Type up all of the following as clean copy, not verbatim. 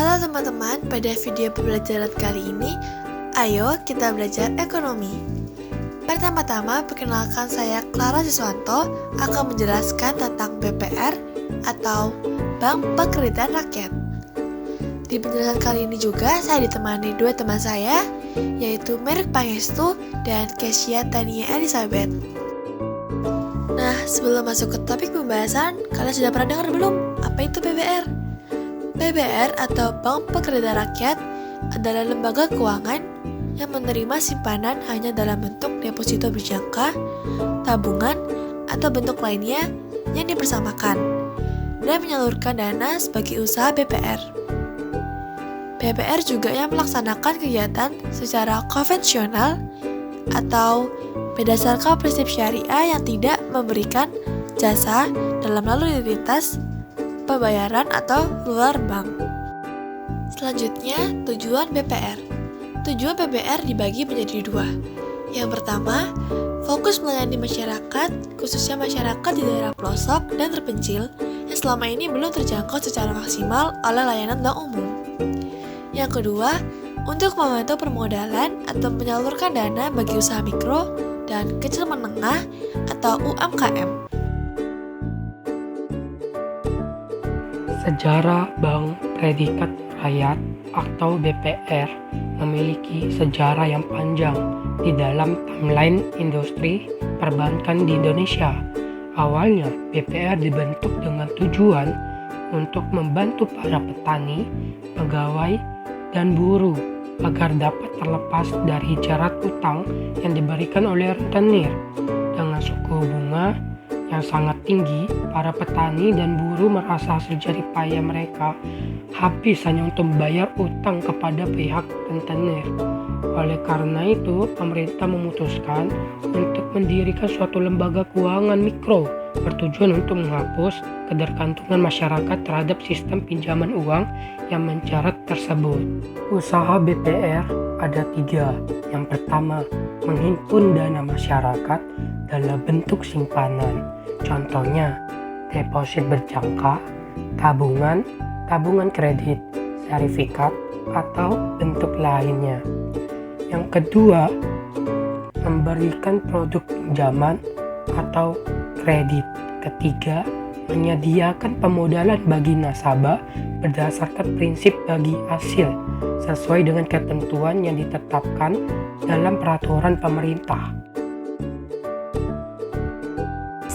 Halo teman-teman, pada video pembelajaran kali ini, ayo kita belajar ekonomi. Pertama-tama, perkenalkan saya Clara Siswanto akan menjelaskan tentang BPR atau Bank Pekreditan Rakyat. Di penjelasan kali ini juga saya ditemani dua teman saya, yaitu Merik Pangestu dan Kesia Tania Elizabeth. Nah, sebelum masuk ke topik pembahasan, kalian sudah pernah dengar belum apa itu BPR? BPR atau Bank Pekreditan Rakyat adalah lembaga keuangan yang menerima simpanan hanya dalam bentuk deposito berjangka, tabungan, atau bentuk lainnya yang dipersamakan dan menyalurkan dana sebagai usaha BPR. BPR juga yang melaksanakan kegiatan secara konvensional atau berdasarkan prinsip syariah yang tidak memberikan jasa dalam lalu lintas pembayaran atau luar bank. Selanjutnya, tujuan BPR. Tujuan BPR dibagi menjadi dua. Yang pertama, fokus melayani masyarakat, khususnya masyarakat di daerah pelosok dan terpencil yang selama ini belum terjangkau secara maksimal oleh layanan bank umum. Yang kedua, untuk membantu permodalan atau menyalurkan dana bagi usaha mikro dan kecil menengah atau UMKM. Sejarah Bank Predikat Rakyat atau BPR memiliki sejarah yang panjang di dalam timeline industri perbankan di Indonesia. Awalnya, BPR dibentuk dengan tujuan untuk membantu para petani, pegawai, dan buruh agar dapat terlepas dari jerat utang yang diberikan oleh rentenir. Dengan suku bunga yang sangat tinggi, para petani dan buruh merasa hasil jerih payah mereka habis hanya untuk membayar utang kepada pihak rentenir. Oleh karena itu, pemerintah memutuskan untuk mendirikan suatu lembaga keuangan mikro bertujuan untuk menghapus ketergantungan masyarakat terhadap sistem pinjaman uang yang mencarat tersebut. Usaha BPR ada 3. Yang pertama, menghimpun dana masyarakat dalam bentuk simpanan. Contohnya, deposit berjangka, tabungan kredit, sertifikat, atau bentuk lainnya. Yang kedua, memberikan produk pinjaman atau kredit. Ketiga, menyediakan pemodalan bagi nasabah berdasarkan prinsip bagi hasil sesuai dengan ketentuan yang ditetapkan dalam peraturan pemerintah.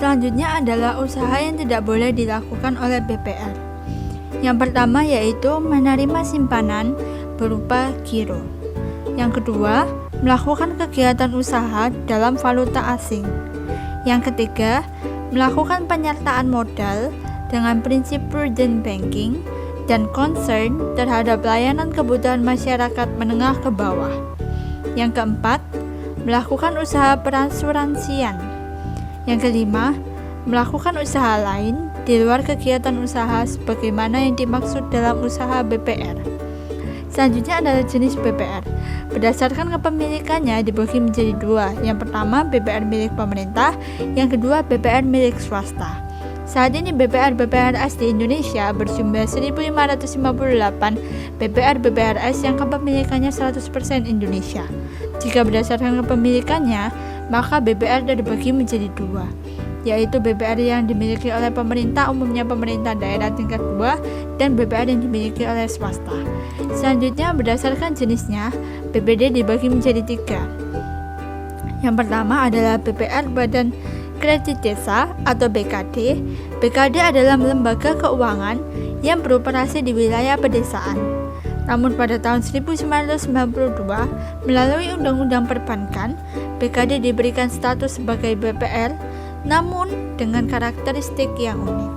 Selanjutnya adalah usaha yang tidak boleh dilakukan oleh BPR. Yang pertama yaitu menerima simpanan berupa giro. Yang kedua, melakukan kegiatan usaha dalam valuta asing. Yang ketiga, melakukan penyertaan modal dengan prinsip prudent banking dan concern terhadap layanan kebutuhan masyarakat menengah ke bawah. Yang keempat, melakukan usaha perasuransian. Yang kelima, melakukan usaha lain di luar kegiatan usaha sebagaimana yang dimaksud dalam usaha BPR. Selanjutnya adalah jenis BPR. Berdasarkan kepemilikannya dibagi menjadi 2. Yang pertama, BPR milik pemerintah. Yang kedua, BPR milik swasta. Saat ini BPR-BPRS di Indonesia berjumlah 1.558 BPR-BPRS yang kepemilikannya 100% Indonesia. Jika berdasarkan kepemilikannya, maka BPR dibagi menjadi 2, yaitu BPR yang dimiliki oleh pemerintah, umumnya pemerintah daerah tingkat 2, dan BPR yang dimiliki oleh swasta. Selanjutnya, berdasarkan jenisnya, BPD dibagi menjadi 3. Yang pertama adalah BPR Badan Kredit Desa atau BKD. BKD adalah lembaga keuangan yang beroperasi di wilayah pedesaan. Namun pada tahun 1992, melalui Undang-Undang Perbankan, BKD diberikan status sebagai BPR, namun dengan karakteristik yang unik.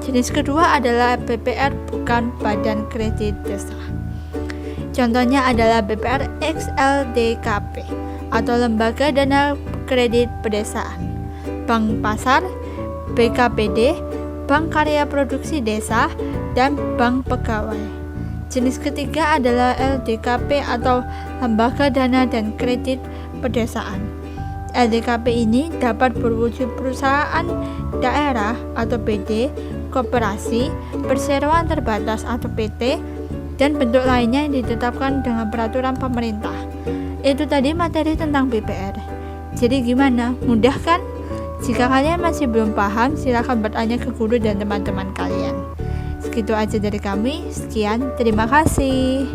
Jenis kedua adalah BPR bukan Badan Kredit Desa. Contohnya adalah BPR XLDKP atau Lembaga Dana Kredit Pedesaan, Bank Pasar, BKPD, Bank Karya Produksi Desa, dan Bank Pegawai. Jenis ketiga adalah LDKP atau Lembaga Dana dan Kredit Pedesaan. LDKP ini dapat berwujud perusahaan daerah atau PD, koperasi, perseroan terbatas atau PT, dan bentuk lainnya yang ditetapkan dengan peraturan pemerintah. Itu tadi materi tentang BPR. Jadi gimana? Mudah kan? Jika kalian masih belum paham, silakan bertanya ke guru dan teman-teman kalian. Segitu aja dari kami. Sekian, terima kasih.